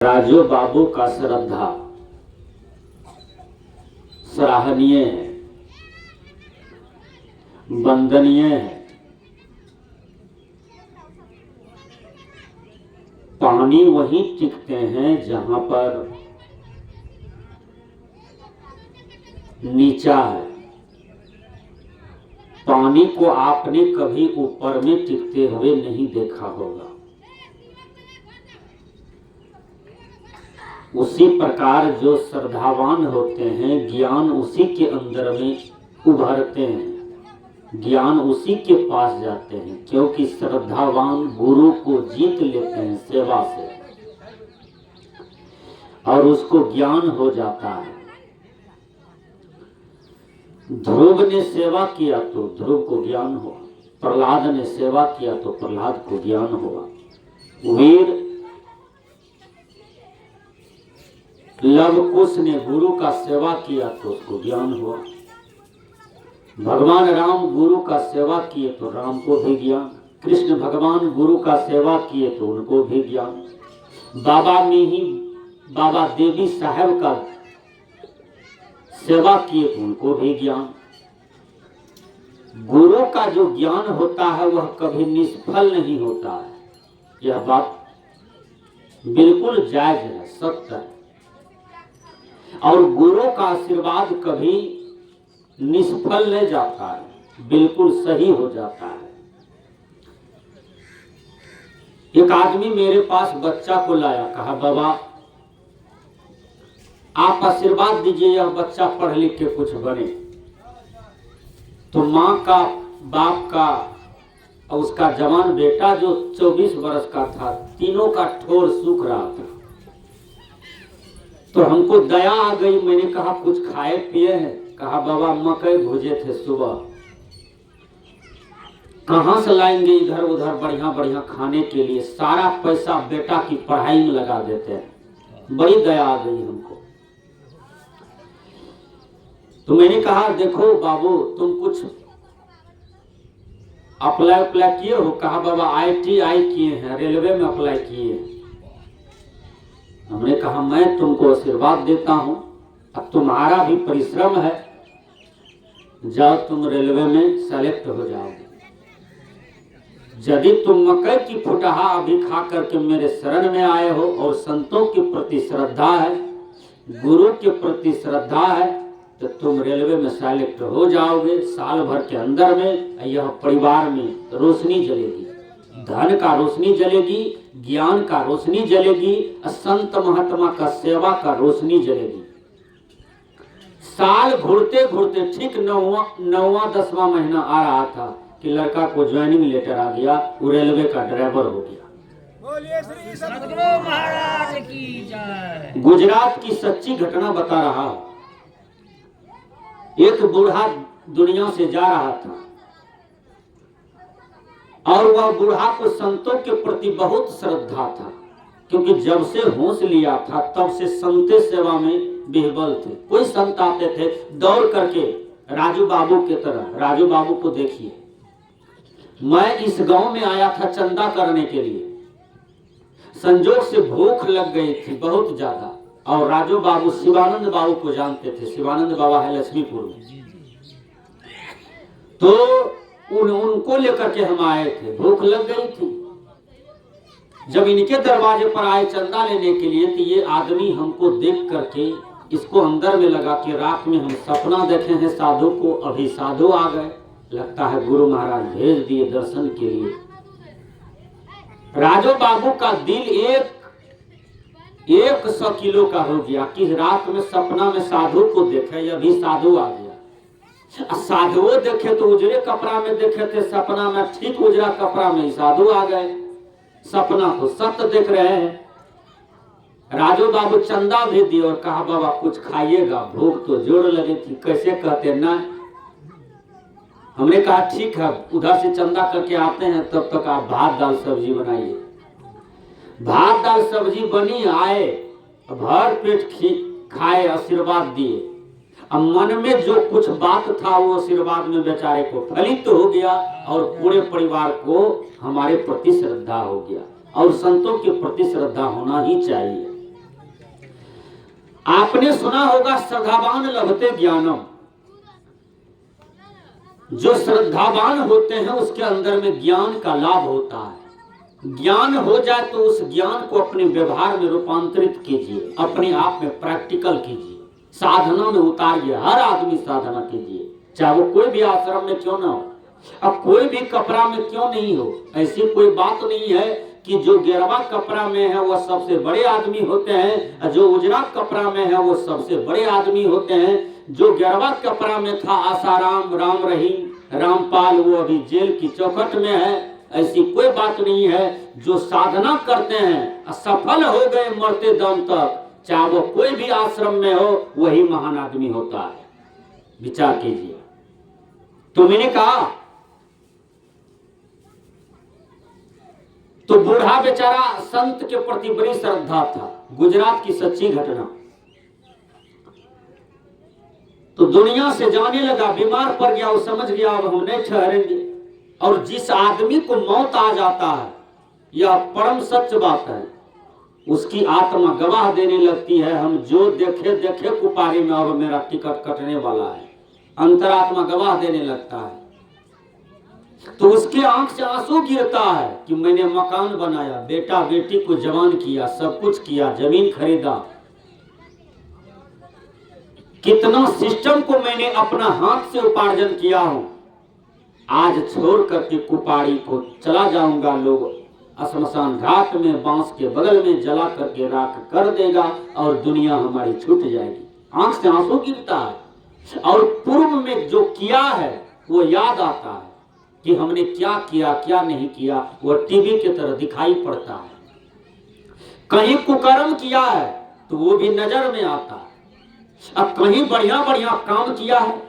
राजू बाबू का श्रद्धा सराहनीय है, वंदनीय है। पानी वहीं टिकते हैं जहां पर नीचा है। पानी को आपने कभी ऊपर में टिकते हुए नहीं देखा होगा। उसी प्रकार जो श्रद्धावान होते हैं, ज्ञान उसी के अंदर में उभरते हैं, ज्ञान उसी के पास जाते हैं, क्योंकि श्रद्धावान गुरु को जीत लेते हैं सेवा से और उसको ज्ञान हो जाता है। ध्रुव ने सेवा किया तो ध्रुव को ज्ञान हुआ, प्रहलाद ने सेवा किया तो प्रहलाद को ज्ञान हुआ, वीर लवकुश ने गुरु का सेवा किया तो उसको ज्ञान हुआ। भगवान राम गुरु का सेवा किए तो राम को भी ज्ञान, कृष्ण भगवान गुरु का सेवा किए तो उनको भी ज्ञान, बाबा में ही बाबा देवी साहब का सेवा किए तो उनको भी ज्ञान। गुरु का जो ज्ञान होता है वह कभी निष्फल नहीं होता है। यह बात बिल्कुल जायज है, सत्य है। और गुरु का आशीर्वाद कभी निष्फल नहीं जाता है, बिल्कुल सही हो जाता है। एक आदमी मेरे पास बच्चा को लाया, कहा बाबा आप आशीर्वाद दीजिए यह बच्चा पढ़ लिख के कुछ बने। तो माँ का, बाप का और उसका जवान बेटा जो 24 वर्ष का था, तीनों का ठोर सूख रहा था। तो हमको दया आ गई, मैंने कहा कुछ खाए पिए हैं? कहा बाबा मकई भुजे थे सुबह। कहां से लाएंगे इधर उधर बढ़िया बढ़िया खाने के लिए, सारा पैसा बेटा की पढ़ाई में लगा देते हैं। बड़ी दया आ गई हमको। तो मैंने कहा देखो बाबू तुम कुछ अप्लाई किए हो? कहा बाबा ITI किए हैं, रेलवे में अप्लाई किए हैं। हमने कहा मैं तुमको आशीर्वाद देता हूं, अब तुम्हारा भी परिश्रम है, जाओ तुम रेलवे में सेलेक्ट हो जाओगे। यदि तुम मकई की फुटहा अभी खा करके मेरे शरण में आए हो और संतों के प्रति श्रद्धा है, गुरु के प्रति श्रद्धा है, तो तुम रेलवे में सेलेक्ट हो जाओगे। साल भर के अंदर में यह परिवार में रोशनी जलेगी, धन का रोशनी जलेगी, ज्ञान का रोशनी जलेगी, संत महात्मा का सेवा का रोशनी जलेगी। साल घुरते घुरते ठीक 9वां 10वां महीना आ रहा था कि लड़का को ज्वाइनिंग लेटर आ गया, वो रेलवे का ड्राइवर हो गया। बोलिए श्री सद्गुरु महाराज की जय। गुजरात की सच्ची घटना बता रहा। एक बूढ़ा दुनिया से जा रहा था और वह बूढ़ा को संतों के प्रति बहुत श्रद्धा था, क्योंकि जब से होश लिया था तब से संते सेवा में बिहबल थे। कोई संत आते थे दौड़ करके राजू बाबू के तरह, राजू बाबू को देखिए, मैं इस गांव में आया था चंदा करने के लिए, संजोग से भूख लग गई थी बहुत ज्यादा। और राजू बाबू शिवानंद बाबू को जानते थे, शिवानंद बाबा है लक्ष्मीपुर में। तो उनको लेकर के हम आए थे, भूख लग गई थी। जब इनके दरवाजे पर आए चंदा लेने के लिए, तो ये आदमी हमको देख करके इसको अंदर में लगा कि रात में हम सपना देखे हैं साधु को, अभी साधु आ गए, लगता है गुरु महाराज भेज दिए दर्शन के लिए। राजू बाबू का दिल 100 किलो का हो गया कि रात में सपना में साधु को देखे, अभी साधु आ गया। साधुओं देखे तो उजरे कपड़ा में देखे थे, सपना में ठीक उजरा कपड़ा में साधु आ गए। सपना तो सत्य देख रहे हैं। राजू बाबू चंदा भी दिए और कहा बाबा कुछ खाइएगा, भूख तो जोर लगी थी। कैसे कहते ना, हमने कहा ठीक है उधर से चंदा करके आते हैं, तब तक आप भात दाल सब्जी बनाइए। भात दाल सब्जी बनी, आए भर पेट खाए, आशीर्वाद दिए। अब मन में जो कुछ बात था वो आशीर्वाद में बेचारे को फलित हो गया और पूरे परिवार को हमारे प्रति श्रद्धा हो गया। और संतों के प्रति श्रद्धा होना ही चाहिए। आपने सुना होगा श्रद्धावान लभते ज्ञानम, जो श्रद्धावान होते हैं उसके अंदर में ज्ञान का लाभ होता है। ज्ञान हो जाए तो उस ज्ञान को अपने व्यवहार में रूपांतरित कीजिए, अपने आप में प्रैक्टिकल कीजिए, साधना में उतारिए। हर आदमी साधना कीजिए, चाहे वो कोई भी आश्रम में क्यों ना हो, अब कोई भी कपड़ा में क्यों नहीं हो। ऐसी कोई बात नहीं है कि जो गेरवा कपड़ा में है वो सबसे बड़े आदमी होते हैं, जो उजरा कपड़ा में है वो सबसे बड़े आदमी होते हैं। जो गेरवा कपड़ा में था आसाराम, राम रहीम, रामपाल, वो अभी जेल की चौखट में है। ऐसी कोई बात नहीं है। जो साधना करते हैं सफल हो गए मरते दम तक, चाहे वो कोई भी आश्रम में हो, वही महान आदमी होता है। विचार कीजिए। तो मैंने कहा तो बूढ़ा बेचारा संत के प्रति बड़ी श्रद्धा था। गुजरात की सच्ची घटना। तो दुनिया से जाने लगा, बीमार पड़ गया, वो समझ गया अब हम नहीं ठहरेंगे। और जिस आदमी को मौत आ जाता है, यह परम सच बात है, उसकी आत्मा गवाह देने लगती है, हम जो देखे देखे कुपारी में अब मेरा टिकट कटने वाला है। अंतरात्मा गवाह देने लगता है। तो उसके आंख से आंसू गिरता है कि मैंने मकान बनाया, बेटा बेटी को जवान किया, सब कुछ किया, जमीन खरीदा, कितना सिस्टम को मैंने अपना हाथ से उपार्जन किया हूं। आज छोड़ करके कुपाड़ी को चला जाऊंगा, लोग श्मशान घाट में बांस के बगल में जला करके राख कर देगा और दुनिया हमारी छूट जाएगी। आंख से आंसू गिरता है और पूर्व में जो किया है वो याद आता है कि हमने क्या किया क्या नहीं किया। वह टीवी की तरह दिखाई पड़ता है। कहीं कुकर्म किया है तो वो भी नजर में आता है। अब कहीं बढ़िया बढ़िया काम किया है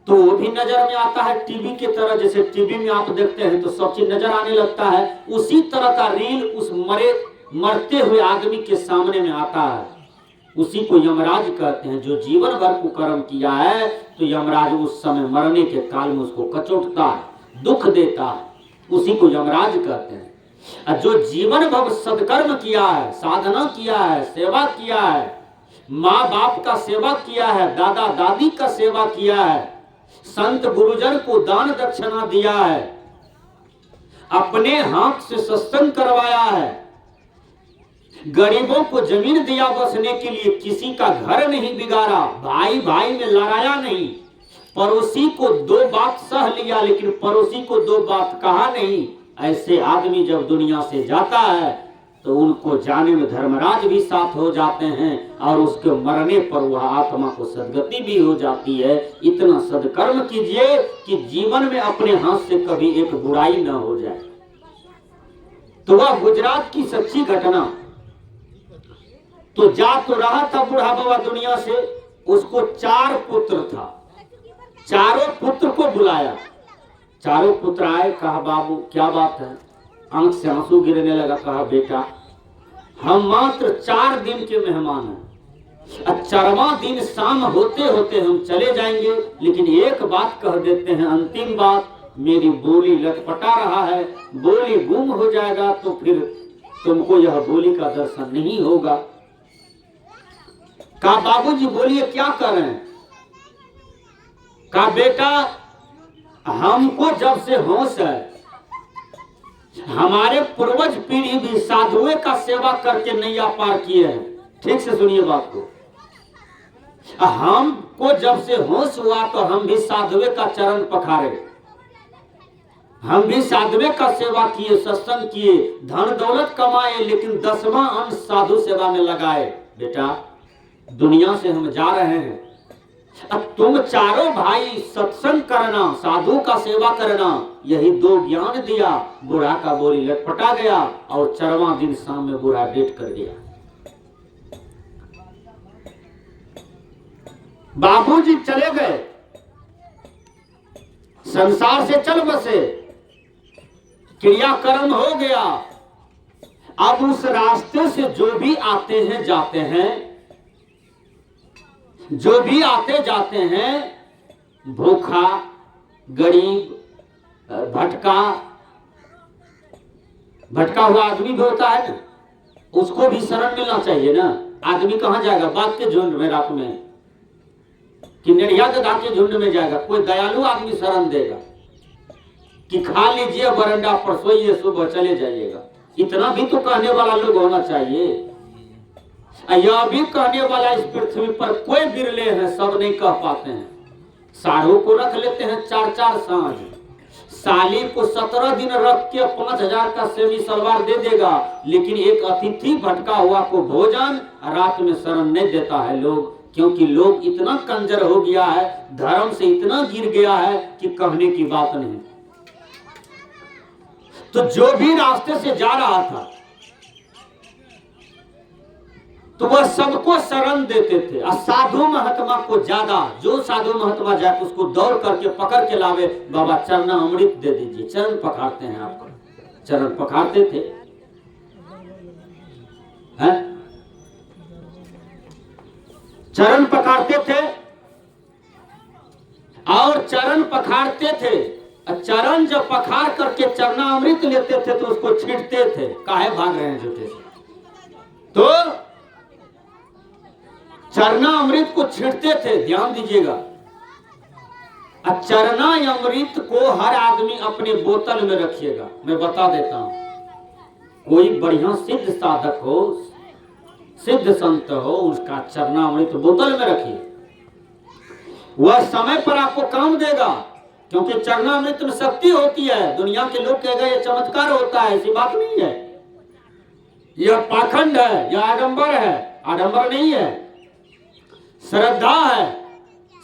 तो वो भी नजर में आता है। टीवी की तरह, जैसे टीवी में आप देखते हैं तो सब चीज नजर आने लगता है, उसी तरह का रील उस मरते हुए आदमी के सामने में आता है। उसी को यमराज कहते हैं। जो जीवन भर कुकर्म किया है तो यमराज उस समय मरने के काल में उसको कचोटता है, दुख देता है, उसी को यमराज कहते हैं। जो जीवन भर सदकर्म किया है, साधना किया है, सेवा किया है, माँ बाप का सेवा किया है, दादा दादी का सेवा किया है, संत गुरुजन को दान दक्षिणा दिया है, अपने हाथ से सत्संग करवाया है, गरीबों को जमीन दिया बसने के लिए, किसी का घर नहीं बिगाड़ा, भाई भाई में लड़ाया नहीं, पड़ोसी को दो बात सह लिया लेकिन पड़ोसी को दो बात कहा नहीं। ऐसे आदमी जब दुनिया से जाता है तो उनको जाने में धर्मराज भी साथ हो जाते हैं और उसके मरने पर वह आत्मा को सदगति भी हो जाती है। इतना सदकर्म कीजिए कि जीवन में अपने हाथ से कभी एक बुराई न हो जाए। तो वह गुजरात की सच्ची घटना। तो जा तो रहा था बूढ़ा बाबा दुनिया से, उसको 4 पुत्र था। चारों पुत्र को बुलाया, चारों पुत्र आए, कहा बाबू क्या बात है, आंख से आंसू गिरने लगा। कहा बेटा हम मात्र 4 दिन के मेहमान हैं, 4वां दिन शाम होते होते हम चले जाएंगे, लेकिन एक बात कह देते हैं, अंतिम बात, मेरी बोली लटपटा रहा है, बोली गुम हो जाएगा तो फिर तुमको यह बोली का दर्शन नहीं होगा। कहा बाबूजी बोलिए क्या कर रहे हैं। कहा बेटा हमको जब से होश है, हमारे पूर्वज पीढ़ी भी साधुओं का सेवा करके नैया पार किए हैं। ठीक से सुनिए बात को। हमको जब से होश हुआ तो हम भी साधुओं का चरण पखारे, हम भी साधुओं का सेवा किए, सत्संग किए, धन दौलत कमाए, लेकिन 10वां अंश साधु सेवा में लगाए। बेटा दुनिया से हम जा रहे हैं, अब तुम चारों भाई सत्संग करना, साधु का सेवा करना, यही 2 ज्ञान दिया। बूढ़ा का बोली लटपटा गया और 4वां दिन शाम में बूढ़ा डेट कर गया। बाबूजी चले गए, संसार से चल बसे, क्रियाकर्म हो गया। अब उस रास्ते से जो भी आते हैं जाते हैं, जो भी आते जाते हैं, भूखा, गरीब, भटका हुआ आदमी भी होता है ना, उसको भी शरण मिलना चाहिए ना। आदमी कहां जाएगा? बाघ के झुंड में रात में कि निरिया गधा के झुंड में जाएगा? कोई दयालु आदमी शरण देगा कि खा लीजिए बरंडा पर सोइए, सुबह चले जाइएगा? इतना भी तो कहने वाला लोग होना चाहिए। यह भी कहने वाला इस पृथ्वी पर कोई बिरले हैं, सब नहीं कह पाते हैं। साढ़ू को रख लेते हैं 4-4 सांझ, साली को 17 दिन रख के 5,000 का सेमी सलवार दे देगा, लेकिन एक अतिथि भटका हुआ को भोजन रात में शरण नहीं देता है लोग, क्योंकि लोग इतना कंजर हो गया है, धर्म से इतना गिर गया है कि कहने की बात नहीं। तो जो भी रास्ते से जा रहा था तो वह सबको शरण देते थे। और साधु महात्मा को ज्यादा, जो साधु महात्मा जाए उसको दौड़ करके पकड़ के लावे, बाबा चरना अमृत दे दीजिए, चरण पखारते हैं आपको। चरण पखारते थे हैं? चरण पखारते थे और चरण पखारते थे। चरण जब पखार करके चरना अमृत लेते थे तो उसको छींटते थे। काहे भाग रहे हैं झूठे से? तो चरना अमृत को छींटते थे, ध्यान दीजिएगा। चरना अमृत को हर आदमी अपने बोतल में रखिएगा। मैं बता देता हूं, कोई बढ़िया सिद्ध साधक हो, सिद्ध संत हो, उसका चरना अमृत बोतल में रखिए। वह समय पर आपको काम देगा, क्योंकि चरना अमृत में शक्ति होती है। दुनिया के लोग कहेगा ये चमत्कार होता है, ऐसी बात नहीं है। यह पाखंड है, यह आडंबर है। आडंबर नहीं है, श्रद्धा है।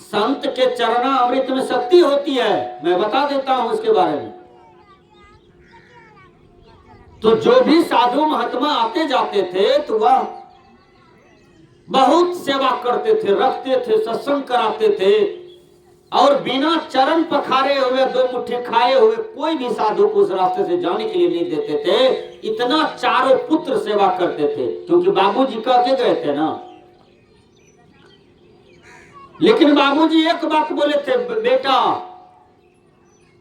संत के चरना अमृत में शक्ति होती है, मैं बता देता हूं इसके बारे में। तो जो भी साधु महात्मा आते जाते थे तो वह बहुत सेवा करते थे, रखते थे, सत्संग कराते थे, और बिना चरण पखारे हुए, 2 मुट्ठी खाए हुए कोई भी साधु को उस रास्ते से जाने के लिए नहीं देते थे। इतना चारों पुत्र सेवा करते थे, क्योंकि बाबूजी कह के गए थे ना। लेकिन बाबूजी एक बात बोले थे, बेटा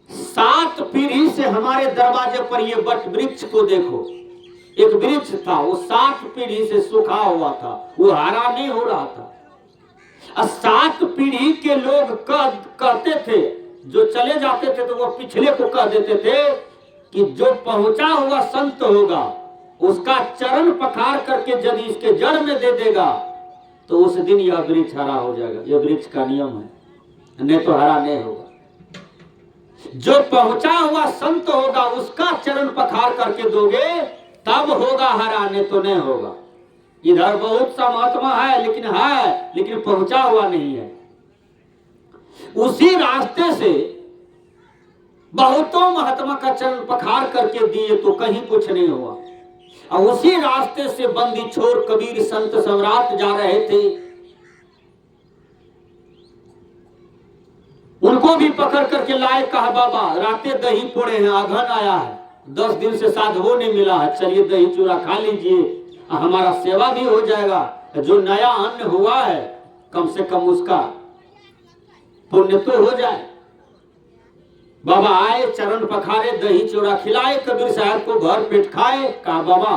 7 पीढ़ी से हमारे दरवाजे पर ये वट वृक्ष को देखो। एक वृक्ष था, वो 7 पीढ़ी से सूखा हुआ था, वो हरा नहीं हो रहा था। 7 पीढ़ी के लोग कहते थे, जो चले जाते थे तो वो पिछले को कह देते थे कि जो पहुंचा हुआ संत होगा उसका चरण पखार करके यदि इसके जड़ में दे देगा तो उस दिन यह वृक्ष हरा हो जाएगा। यह वृक्ष का नियम है, नहीं तो हरा नहीं होगा। जो पहुंचा हुआ संत होगा उसका चरण पखार करके दोगे तब होगा हरा, नहीं तो नहीं होगा। इधर बहुत सा महात्मा है, लेकिन पहुंचा हुआ नहीं है। उसी रास्ते से बहुतों महात्मा का चरण पखार करके दिए तो कहीं कुछ नहीं हुआ। और उसी रास्ते से बंदी छोर कबीर संत सम्राट जा रहे थे, उनको भी पकड़ करके लाए। कहा बाबा रातें दही पोड़े हैं, आघन आया है, 10 दिन से साधु नहीं मिला है, चलिए दही चूरा खा लीजिए, हमारा सेवा भी हो जाएगा। जो नया अन्न हुआ है कम से कम उसका पुण्य तो हो जाए। बाबा आए, चरण पखारे, दही चूड़ा खिलाए, कबीर साहब को भर पेट खाए। कहा बाबा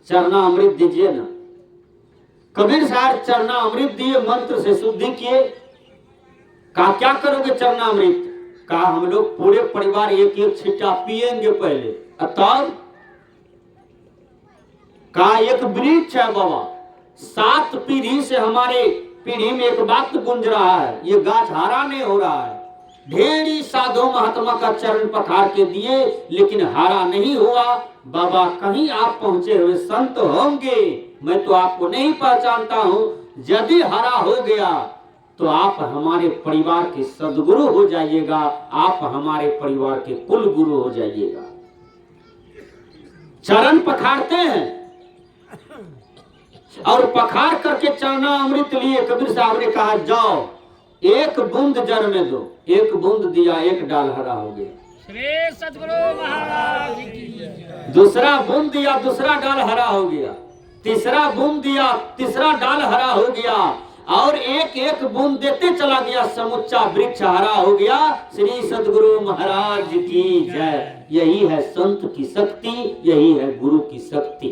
चरना अमृत दीजिए ना। कबीर साहब चरना अमृत दिए, मंत्र से शुद्धि किए। कहा क्या करोगे चरना अमृत? कहा हम लोग पूरे परिवार एक एक छिट्टा पिएंगे पहले, तब। कहा एक वृक्ष है बाबा, 7 पीढ़ी से हमारे पीढ़ी में एक बात गूंज रहा है, ये गाछ हरा नहीं हो रहा है। ढेरी साधु महात्मा का चरण पखार के दिए, लेकिन हरा नहीं हुआ। बाबा कहीं आप पहुंचे हुए संत होंगे, मैं तो आपको नहीं पहचानता हूं। यदि हरा हो गया तो आप हमारे परिवार के सदगुरु हो जाइएगा, आप हमारे परिवार के कुल गुरु हो जाइएगा। चरण पखारते हैं और पखार करके चरना अमृत लिए। कबीर साहब ने कहा जाओ एक बूंद जड़ में दो। एक बूंद दिया, एक डाल हरा हो गया। श्री सद्गुरु महाराज की। दूसरा बूंद दिया, दूसरा डाल हरा हो गया। तीसरा बूंद दिया, तीसरा डाल हरा हो गया। और एक एक बूंद देते चला गया, समुच्चा वृक्ष हरा हो गया। श्री सद्गुरु महाराज की जय। यही है संत की शक्ति, यही है गुरु की शक्ति।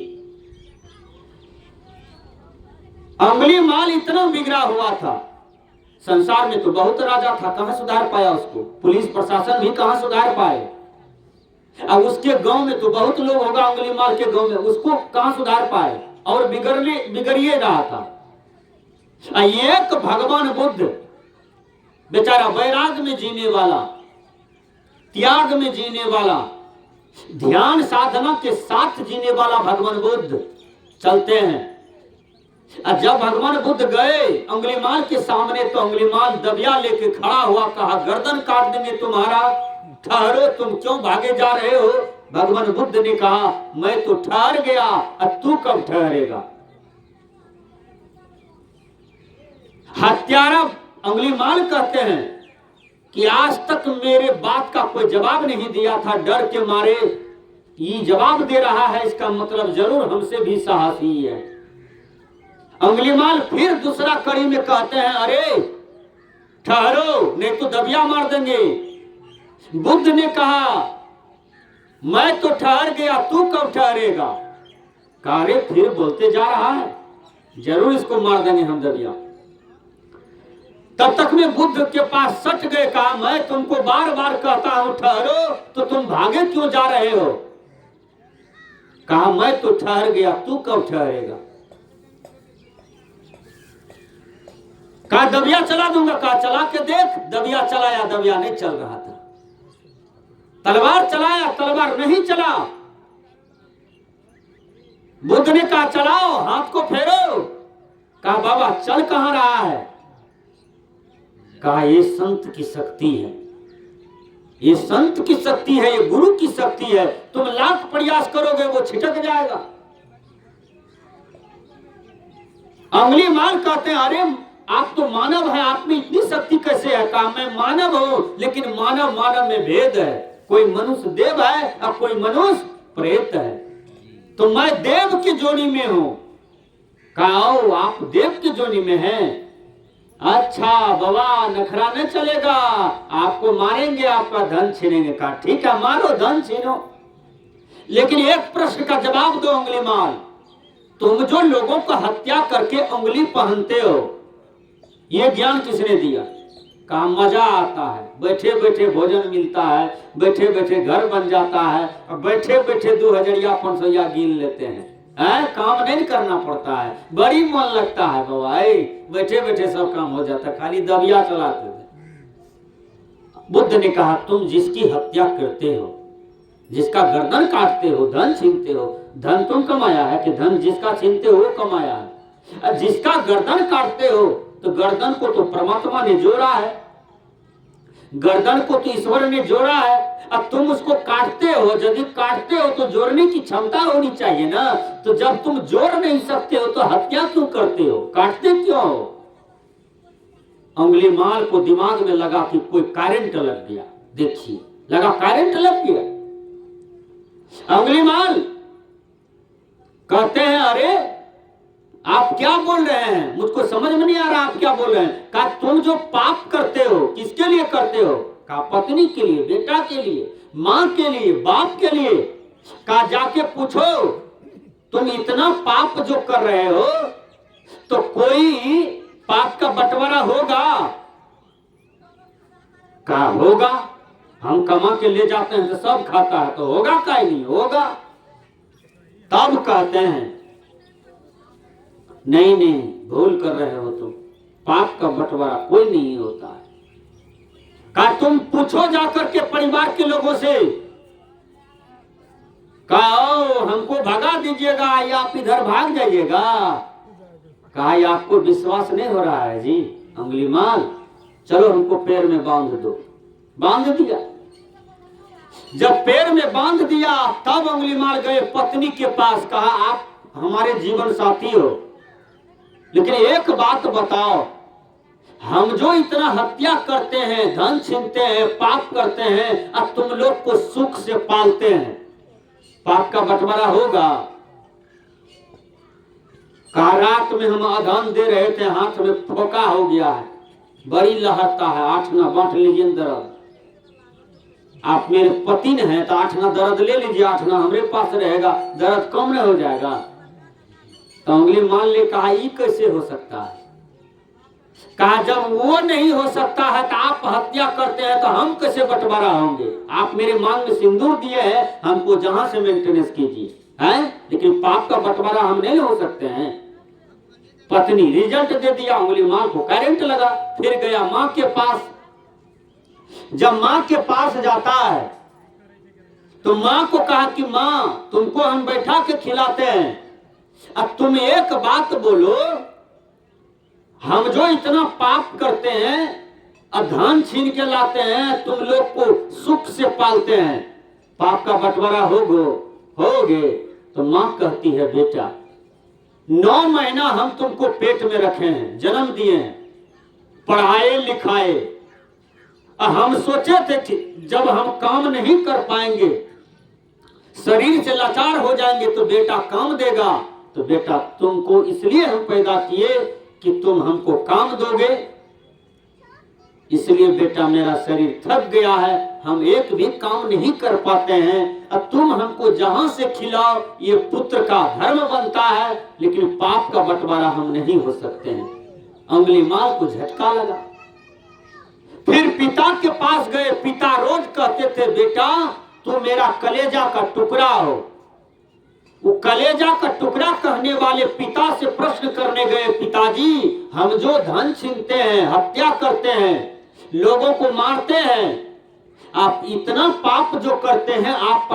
अंगुलीमाल इतना बिगड़ा हुआ था, संसार में तो बहुत राजा था, कहां सुधार पाया उसको? पुलिस प्रशासन भी कहां सुधार पाए? अब उसके गांव में तो बहुत लोग होगा, अंगुलीमाल के गांव में, उसको कहां सुधार पाए? और बिगड़िए रहा था। एक भगवान बुद्ध बेचारा वैराग्य में जीने वाला, त्याग में जीने वाला, ध्यान साधना के साथ जीने वाला भगवान बुद्ध चलते हैं। और जब भगवान बुद्ध गए अंगुलीमाल के सामने तो अंगुलीमाल दबिया लेके खड़ा हुआ, कहा गर्दन काट देंगे तुम्हारा, ठहरो, तुम क्यों भागे जा रहे हो? भगवान बुद्ध ने कहा मैं तो ठहर गया, अब तू कब ठहरेगा? हत्यारा अंगुलीमाल कहते हैं कि आज तक मेरे बात का कोई जवाब नहीं दिया था, डर के मारे ये जवाब दे रहा है, इसका मतलब जरूर हमसे भी साहसी है। अंगुलीमाल फिर दूसरा कड़ी में कहते हैं अरे ठहरो, नहीं तो दबिया मार देंगे। बुद्ध ने कहा मैं तो ठहर गया, तू कब ठहरेगा? कहा अरे फिर बोलते जा रहा है, जरूर इसको मार देंगे हम दबिया। तब तक में बुद्ध के पास सट गए, कहा मैं तुमको बार बार कहता हूं ठहरो, तो तुम भागे क्यों जा रहे हो? कहा मैं तो ठहर गया, तू कब ठहरेगा? कहा दबिया चला दूंगा। कहा चला के देख। दबिया चलाया, दबिया नहीं चल रहा था। तलवार चलाया, तलवार नहीं चला। बुद्ध ने कहा चलाओ, हाथ को फेरो। कहा बाबा चल कहां रहा है? कहा ये संत की शक्ति है, ये संत की शक्ति है, ये गुरु की शक्ति है, तुम लाख प्रयास करोगे वो छिटक जाएगा। अंगुलीमाल कहते हैं अरे आप तो मानव है, आप में इतनी शक्ति कैसे है? कहा मैं मानव हूं, लेकिन मानव मानव में भेद है, कोई मनुष्य देव है और कोई मनुष्य प्रेत है, तो मैं देव की जोड़ी में हूं। कहा आप देव की जोड़ी में हैं? अच्छा बाबा नखरा नहीं चलेगा, आपको मारेंगे, आपका धन छीनेंगे। कहा ठीक है मारो, धन छीनो, लेकिन एक प्रश्न का जवाब दो अंगुलीमाल, तुम जो लोगों को हत्या करके उंगली पहनते हो, ये ज्ञान किसने दिया? कहा मजा आता है, बैठे बैठे भोजन मिलता है, बैठे बैठे घर बन जाता है, और बैठे बैठे 2000 500 गिन लेते हैं, काम नहीं करना पड़ता है, बड़ी मन लगता है बाबा, बैठे बैठे सब काम हो जाता है, खाली दबिया चलाते थे। बुद्ध ने कहा तुम जिसकी हत्या करते हो, जिसका गर्दन काटते हो, धन छीनते हो, धन तुम कमाया है कि धन जिसका छीनते हो वो कमाया है? जिसका गर्दन काटते हो तो गर्दन को तो परमात्मा ने जोड़ा है, गर्दन को तो ईश्वर ने जोड़ा है, अब तुम उसको काटते हो, यदि काटते हो तो जोड़ने की क्षमता होनी चाहिए ना, तो जब तुम जोड़ नहीं सकते हो तो हत्या क्यों करते हो, काटते क्यों हो? अंगुलीमाल को दिमाग में लगा कि कोई करंट लग गया, देखिए लगा करंट लग गया। अंगुलीमाल कहते हैं अरे आप क्या बोल रहे हैं, मुझको समझ में नहीं आ रहा आप क्या बोल रहे हैं। कहा तुम जो पाप करते हो किसके लिए करते हो? कहा पत्नी के लिए, बेटा के लिए, माँ के लिए, बाप के लिए। कहा जाके पूछो तुम इतना पाप जो कर रहे हो तो कोई पाप का बंटवारा होगा? कहा होगा, हम कमा के ले जाते हैं तो सब खाता है, तो होगा का ही नहीं होगा। तब कहते हैं नहीं नहीं भूल कर रहे हो तुम, पाप का बंटवारा कोई नहीं होता है। कहा तुम पूछो जाकर के परिवार के लोगों से, कहा हमको भगा दीजिएगा या आप इधर भाग जाइएगा। कहा आपको विश्वास नहीं हो रहा है जी अंगुलीमाल, चलो हमको पैर में बांध दो। बांध दिया, जब पैर में बांध दिया तब अंगुलीमाल गए पत्नी के पास, कहा आप हमारे जीवन साथी हो, लेकिन एक बात बताओ, हम जो इतना हत्या करते हैं, धन छीनते हैं, पाप करते हैं, अब तुम लोग को सुख से पालते हैं, पाप का बंटवारा होगा? कहा रात में हम अधान दे रहे थे, हाथ में फोका हो गया है, बड़ी लहरता है, 8 बांट लीजिए दर्द। आप मेरे पति ने हैं तो 8 दर्द ले लीजिए, 8 हमरे पास रहेगा, दर्द कम नहीं हो जाएगा? तो उंगली मान ले, कहा ये कैसे हो सकता है? कहा जब वो नहीं हो सकता है तो आप हत्या करते हैं तो हम कैसे बंटवारा होंगे? आप मेरे मांग में सिंदूर दिए हैं, हमको जहां से मेंटेनेंस कीजिए, हैं? लेकिन पाप का बंटवारा हम नहीं हो सकते हैं। पत्नी रिजल्ट दे दिया, उंगली मां को करंट लगा, फिर गया मां के पास। जब मां के पास जाता है तो मां को कहा कि मां, तुमको हम बैठा के खिलाते हैं, अब तुम एक बात बोलो, हम जो इतना पाप करते हैं, धन छीन के लाते हैं, तुम लोग को सुख से पालते हैं, पाप का बंटवारा होगे? तो मां कहती है, बेटा 9 महीना हम तुमको पेट में रखे हैं, जन्म दिए हैं, पढ़ाए लिखाए, हम सोचे थे कि जब हम काम नहीं कर पाएंगे, शरीर से लाचार हो जाएंगे तो बेटा काम देगा। तो बेटा तुमको इसलिए हम पैदा किए कि तुम हमको काम दोगे, इसलिए बेटा मेरा शरीर थक गया है, हम एक भी काम नहीं कर पाते हैं, अब तुम हमको जहां से खिलाओ ये पुत्र का धर्म बनता है, लेकिन पाप का बंटवारा हम नहीं हो सकते हैं। अंगुलीमाल को झटका लगा। फिर पिता के पास गए। पिता रोज कहते थे, बेटा तू मेरा कलेजा का टुकड़ा हो। वो कलेजा का टुकड़ा कहने वाले पिता से प्रश्न करने गए, पिताजी हम जो धन छीनते हैं, हत्या करते हैं, लोगों को मारते हैं, आप इतना पाप जो करते हैं, आप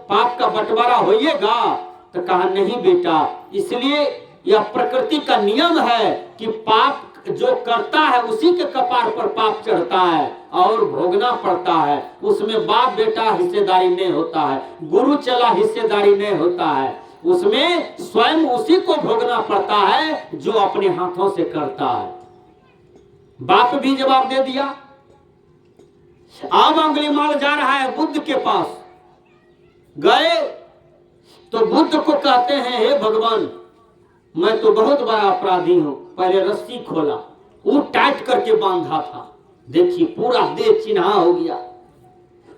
पाप का बंटवारा होइएगा? तो कहा नहीं बेटा, इसलिए यह प्रकृति का नियम है कि पाप जो करता है उसी के कपार पर पाप चढ़ता है और भोगना पड़ता है। उसमें बाप बेटा हिस्सेदारी नहीं होता है, गुरु चला हिस्सेदारी नहीं होता है, उसमें स्वयं उसी को भोगना पड़ता है जो अपने हाथों से करता है। बाप भी जवाब दे दिया। अब अंगुलीमाल जा रहा है बुद्ध के पास। गए तो बुद्ध को कहते हैं, हे भगवान मैं तो बहुत बड़ा अपराधी हूं। पहले रस्सी खोला, वो टाइट करके बांधा था, देखिए पूरा देह चिन्हा हो गया,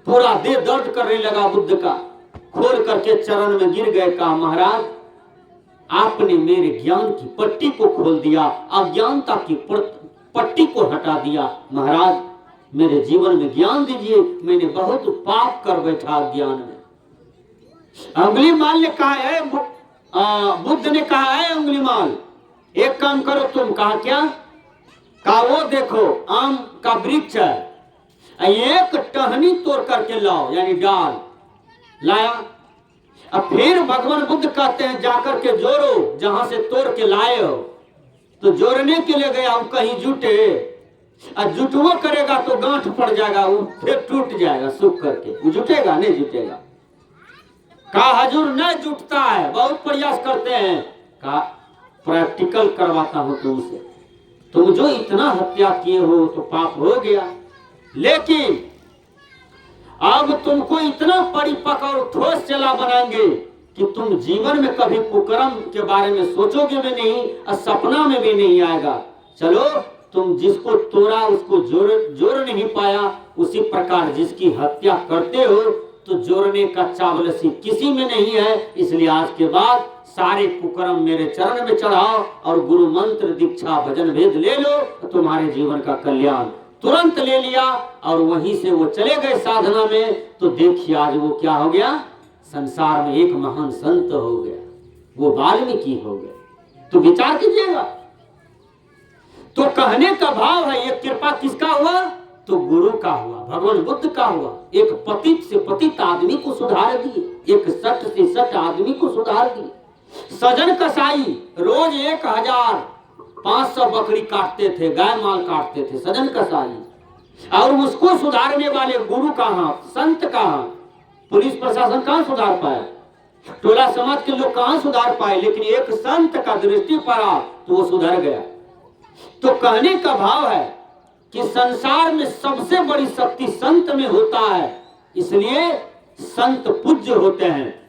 पूरा देह दर्द करने लगा बुद्ध का। खोल करके चरण में गिर गए, कहा महाराज आपने मेरे ज्ञान की पट्टी को खोल दिया, अज्ञानता की पट्टी को हटा दिया। महाराज मेरे जीवन में ज्ञान दीजिए, मैंने बहुत पाप कर बैठा ज्ञान में। अंगुलीमाल ने कहा है, बुद्ध ने कहा है अंगुलीमाल एक काम करो तुम। कहा क्या? कहा वो देखो आम का वृक्ष है, एक टहनी तोड़ करके लाओ, यानी डाल लाया। अब फिर भगवान बुद्ध कहते हैं जाकर के जोड़ो, जहां से तोड़ के लाए हो। तो जोड़ने के लिए गया, वो कहीं जुटे, और जुटवो करेगा तो गांठ पड़ जाएगा, वो फिर टूट जाएगा सूख करके, वो जुटेगा नहीं जुटेगा। कहा हजूर नहीं जुटता है, बहुत प्रयास करते हैं। कहा प्रैक्टिकल करवाता हूं तुमसे, तुम जो इतना हत्या किए हो तो पाप हो गया, लेकिन अब तुमको इतना परिपक्व और ठोस चला बनाएंगे कि तुम जीवन में कभी कुकर्म के बारे में सोचोगे भी नहीं और सपना में भी नहीं आएगा। चलो तुम जिसको तोड़ा उसको जोड़ नहीं पाया, उसी प्रकार जिसकी हत्या करते हो तो जोड़ने का चावलसी किसी में नहीं है। इसलिए आज के बाद सारे कुकर्म मेरे चरण में चढ़ाओ और गुरु मंत्र दीक्षा भजन भेद ले लो, तो तुम्हारे जीवन का कल्याण। तुरंत ले लिया और वहीं से वो चले गए साधना में। तो देखिए आज वो क्या हो गया, संसार में एक महान संत हो गया, वो वाल्मीकि हो गया। तो विचार कीजिएगा। तो कहने का भाव है, ये कृपा किसका हुआ? तो गुरु का हुआ, भगवान बुद्ध का हुआ। एक पतित से पतित आदमी को सुधार दिए, एक सट से सट आदमी को सुधार दिए। सजन कसाई रोज 1500 बकरी काटते थे, गाय माल काटते थे, सजन कसाई। और उसको सुधारने वाले गुरु कहां, संत कहां, पुलिस प्रशासन कहां सुधार पाया, टोला समाज के लोग कहां सुधार पाए, लेकिन एक संत का दृष्टि पड़ा तो वो सुधर गया। तो कहने का भाव है कि संसार में सबसे बड़ी शक्ति संत में होता है, इसलिए संत पूज्य होते हैं।